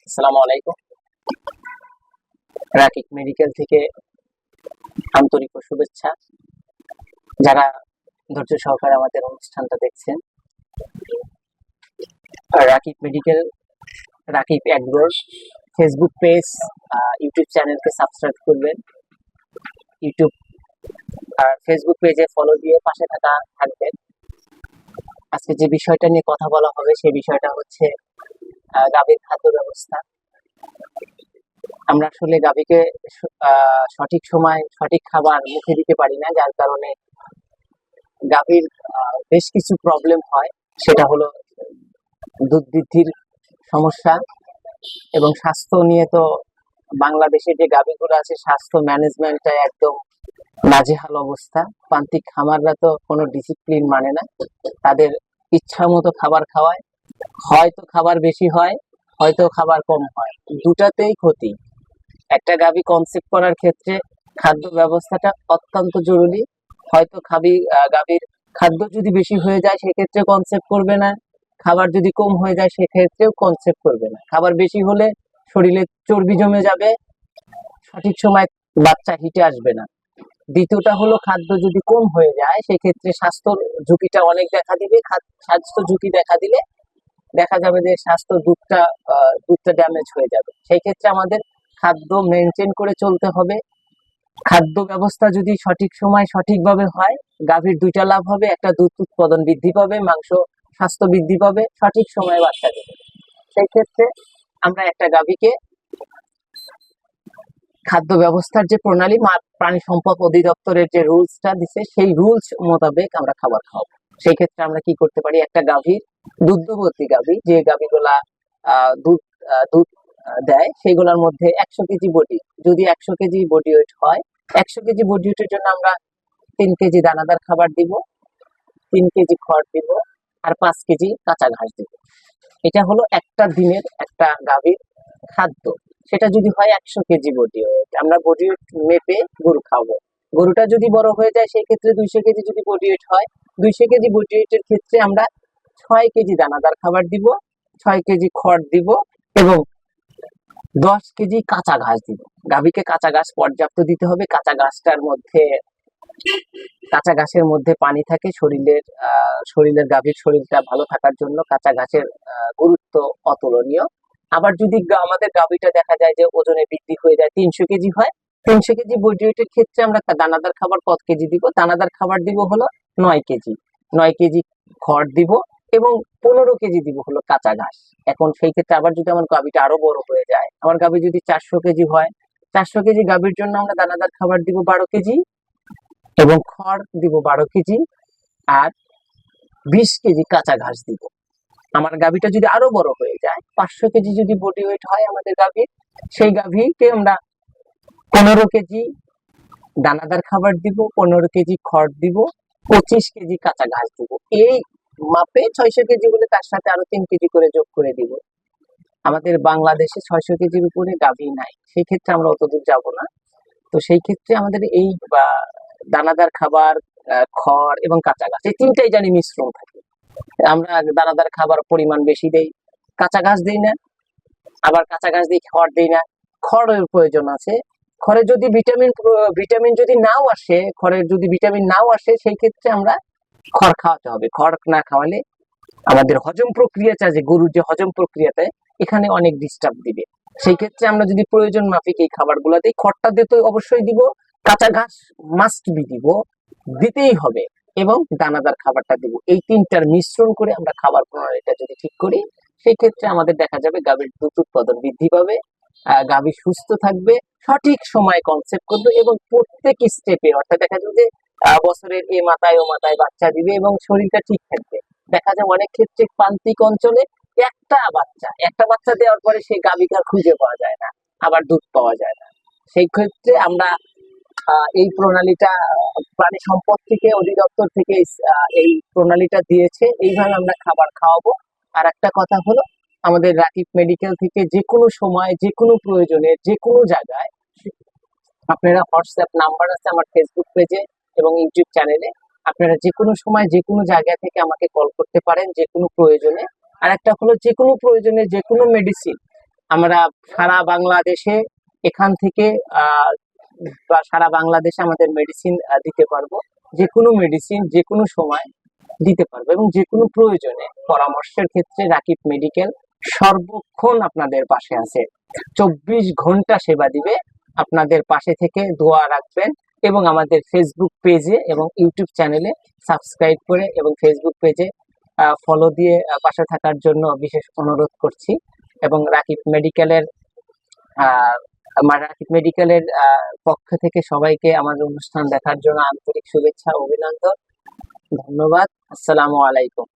আসসালামু আলাইকুম। রাকিব মেডিকেল থেকে আন্তরিক শুভেচ্ছা। যারা ধৈর্য সহকারে আমাদের অনুষ্ঠানটা দেখছেন, রাকিব মেডিকেল, রাকিব অ্যাগ্রোর ফেসবুক পেজ, ইউটিউব চ্যানেলকে সাবস্ক্রাইব করবেন। ইউটিউব আর ফেসবুক পেজে ফলো দিয়ে পাশে থাকবেন। আজকে যে বিষয়টা নিয়ে কথা বলা হবে সেই বিষয়টা হচ্ছে গাভীর খাদ্য ব্যবস্থা। আমরা আসলে গাভীকে সঠিক সময় সঠিক খাবার মুখে দিতে পারি না, যার কারণে গাভীর বেশ কিছু প্রবলেম হয়। সেটা হলো দুধ বৃদ্ধির সমস্যা এবং স্বাস্থ্য নিয়ে। তো বাংলাদেশে যে গাভীগুলো আছে, স্বাস্থ্য ম্যানেজমেন্টটা একদম নাজেহাল অবস্থা। প্রান্তিক খামাররা তো কোনো ডিসিপ্লিন মানে না, তাদের ইচ্ছা মতো খাবার খাওয়ায়। হয়তো খাবার বেশি হয়, হয়তো খাবার কম হয়, দুটাতেই ক্ষতি। একটা গাভী কনসেপ্ট করার ক্ষেত্রে খাদ্য ব্যবস্থাটা অত্যন্ত জরুরি। হয়তো গাভীর খাদ্য যদি বেশি হয়ে যায় সেক্ষেত্রে কনসেপ্ট করবে না, খাবার যদি কম হয়ে যায় সেক্ষেত্রেও কনসেপ্ট করবে না। খাবার বেশি হলে শরীরে চর্বি জমে যাবে, সঠিক সময় বাচ্চা হিটে আসবে না। দ্বিতীয়টা হলো খাদ্য যদি কম হয়ে যায় সেক্ষেত্রে স্বাস্থ্য ঝুঁকিটা অনেক দেখা দিবে। স্বাস্থ্য ঝুঁকি দেখা দিলে দেখা যাবে যে দুধটা ড্যামেজ হয়ে যাবে। সেই ক্ষেত্রে আমাদের খাদ্য মেনটেন করে চলতে হবে। খাদ্য ব্যবস্থা যদি সঠিক সময় সঠিকভাবে হয়, গাভীর দুইটা লাভ হবে: একটা, দুধ উৎপাদন বৃদ্ধি পাবে, মাংস স্বাস্থ্য বৃদ্ধি পাবে, সঠিক সময়ে বাচ্চা দেবে। সেই ক্ষেত্রে আমরা একটা গাভীকে খাদ্য ব্যবস্থার যে প্রণালী, প্রাণী সম্পদ অধিদপ্তরের যে রুলসটা দিছে সেই রুলস মোতাবেক আমরা খাবার খাওয়াবো। সেই ক্ষেত্রে আমরা কি করতে পারি? একটা গাভীর, দুগ্ধবর্তী গাভী, যে গাভীগুলা দুধ দুধ দেয়, সেগুলোর মধ্যে 100 কেজি বডি, যদি 100 কেজি বডি ওয়েট হয়, 100 কেজি বডি ওয়েটের জন্য আমরা 3 কেজি দানাদার খাবার দিব, 3 কেজি খড় দিব, আর 5 কেজি কাঁচা ঘাস দিব। এটা হলো একটা দিনের একটা গাভীর খাদ্য। সেটা যদি হয় 100 কেজি বডি ওয়েট, আমরা বডি ওয়েট মেপে গরু খাওয়াবো। গরুটা যদি বড় হয়ে যায় সেই ক্ষেত্রে 200 কেজি যদি বডি ওয়েট হয়, 200 কেজি বডি ওয়েটের ক্ষেত্রে আমরা 6 কেজি দানাদার খাবার দিব, 6 কেজি খড় দিব এবং 10 কেজি কাঁচা ঘাস দিব। গাভীকে কাঁচা ঘাস পর্যাপ্ত দিতে হবে। কাঁচা ঘাসের মধ্যে পানি থাকে। শরীরের গাভীর শরীরটা ভালো থাকার জন্য কাঁচা ঘাসের গুরুত্ব অতুলনীয়। আবার যদি আমাদের গাভীটা দেখা যায় যে ওজনে বৃদ্ধি হয়ে যায়, 300 কেজি হয়, 300 কেজি বডি ওয়েটের ক্ষেত্রে আমরা দানাদার খাবার কত কেজি দিব? দানাদার খাবার দিব হলো 9 কেজি। 9 কেজি খড় দিব এবং 15 কেজি দিব হলো কাঁচা ঘাস। এখন সেই ক্ষেত্রে আবার যদি আমার গাভীটা আরো বড় হয়ে যায়, আমার গাভী যদি 400 কেজি হয়, 400 কেজি গাভীর জন্য আমরা দানাদার খাবার দিব 12 কেজি এবং খড় দিব 12 কেজি আর 20 কেজি কাঁচা ঘাস দিব। আমার গাভীটা যদি আরো বড় হয়ে যায়, 500 কেজি যদি বডি ওয়েট হয় আমাদের গাভীর, সেই গাভীকে আমরা 15 কেজি দানাদার খাবার দিব, 15 কেজি খড় দিব, 25 কেজি কাঁচা ঘাস দিব। এই মাপে 600 কেজি বলে তার সাথে আরো 3 কেজি করে যোগ করে দিব। আমাদের বাংলাদেশে 600 কেজির উপরে গাভী নাই, সেই ক্ষেত্রে আমরা অত দূর যাব না। তো সেই ক্ষেত্রে আমাদের এই দানাদার খাবার, খড় এবং কাঁচা ঘাস, এই তিনটাই জানি মিশ্রণ থাকে। আমরা দানাদার খাবার পরিমাণ বেশি দেই, কাঁচা ঘাস দিই না, আবার কাঁচা ঘাস দিই, খড় দিই না। খড়ের প্রয়োজন আছে। খড়ে যদি ভিটামিন যদি নাও আসে, খড়ের যদি ভিটামিন নাও আসে, সেই ক্ষেত্রে আমরা খড় খাওয়াতে হবে। খড় না খাওয়ালে আমাদের হজম প্রক্রিয়াটা, যে গরুর যে হজম প্রক্রিয়াতে, এখানে অনেক ডিস্টার্ব দিবে। সেই ক্ষেত্রে আমরা যদি প্রয়োজন মাফিক এই খাবারগুলো দিই, খড়টা দিতে অবশ্যই দিব, কাঁচা ঘাস মাস্ট বি দিতেই হবে এবং দানাদার খাবারটা দিব। এই তিনটার মিশ্রণ করে আমরা খাবার প্রণালীটা যদি ঠিক করি, সেই ক্ষেত্রে আমাদের দেখা যাবে গাভীর দুধ উৎপাদন বৃদ্ধি পাবে, গাভী সুস্থ থাকবে, সঠিক সময় কনসেপ্ট করবে এবং প্রত্যেক স্টেপে, অর্থাৎ দেখা যাবে যে বছরের এ মাথায় ও মাথায় বাচ্চা দিবে এবং শরীরটা ঠিক থাকবে। দেখা যায় অনেক ক্ষেত্রে প্রান্তিক অঞ্চলে একটা বাচ্চা দেওয়ার পরে সেই গাভীকে খুঁজে পাওয়া যায় না, আবার দুধ পাওয়া যায় না। সেই ক্ষেত্রে আমরা এই প্রণালীটা প্রাণী সম্পদ থেকে, অধিদপ্তর থেকে এই প্রণালীটা দিয়েছে, এইভাবে আমরা খাবার খাওয়াবো। আর একটা কথা হলো, আমাদের রাকিব মেডিকেল থেকে যে কোনো সময়, যে কোনো প্রয়োজনে, যে কোনো জায়গায় আপনারা, হোয়াটসঅ্যাপ নাম্বার আছে আমার ফেসবুক পেজে এবং ইউটিউব চ্যানেলে, আপনারা যে কোনো সময় যে কোনো জায়গা থেকে আমাকে কল করতে পারেন যে কোনো প্রয়োজনে। আর একটা হলো যে কোনো প্রয়োজনে যে কোনো মেডিসিন আমরা সারা বাংলাদেশে এখান থেকে আহ বা সারা বাংলাদেশে আমাদের মেডিসিন দিতে পারবো। যে কোনো মেডিসিন যে কোনো সময় দিতে পারবো, এবং যে কোনো প্রয়োজনে পরামর্শের ক্ষেত্রে রাকিব মেডিকেল সর্বক্ষণ আপনাদের পাশে আছে, 24 ঘন্টা সেবা দিবে। আপনাদের পাশে থেকে দোয়া রাখবেন, এবং আমাদের ফেসবুক পেজে এবং ইউটিউব চ্যানেলে সাবস্ক্রাইব করে এবং ফেসবুক পেজে ফলো দিয়ে পাশে থাকার জন্য বিশেষ অনুরোধ করছি। এবং রাকিব মেডিকেলের আমার রাকিব মেডিকেলের পক্ষ থেকে সবাইকে আমাদের অনুষ্ঠান দেখার জন্য আন্তরিক শুভেচ্ছা ও অভিনন্দন। ধন্যবাদ। আসসালামু আলাইকুম।